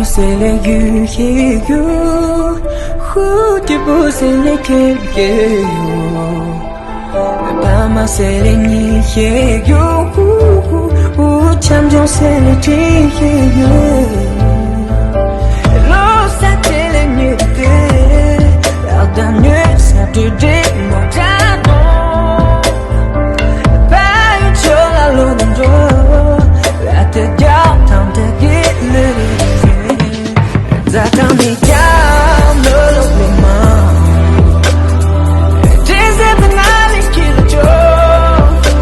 c'est les yeux qui you, who te pose les que Bama c'est les ni qui you, who champion c'est les qui you. L'eau ça c'est les nuits la dernière ça te dit mon jardin. Pas une chose à l'autre, la tête garde tant de J'attends des gars, me l'ouvre les mains. J'ai banal et qui le joue.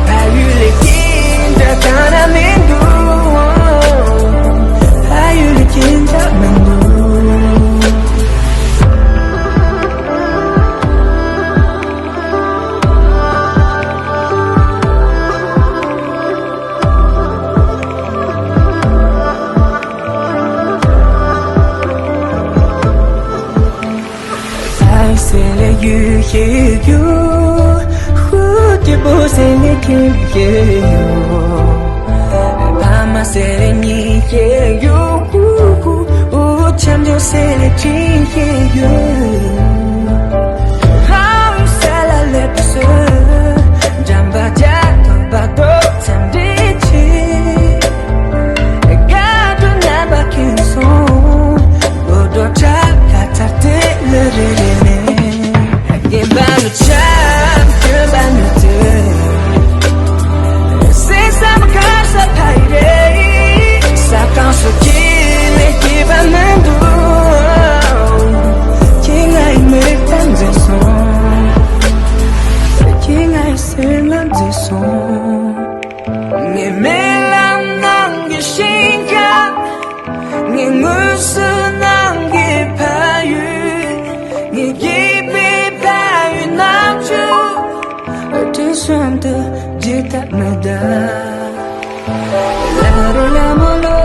Pas eu les kins, j'attends à mes doux. Pas eu les kins, j'attends à mes doux. C'est les yeux qui you, who te pose les que you. Bama c'est les ni qui you, who champion c'est les qui you. How you sell a lepse, jamba jato bato samdichi. Gado naba kinson, godo chakata le rene. Give back the time, give back the day. Since I'm a curse of payday, Sakan so kill it, give a man do. King I make them this song. King I sing them this song. Ni melam nang gishinka, ni musu nang gipayu, ni gipi. Chante, jita meda, la la la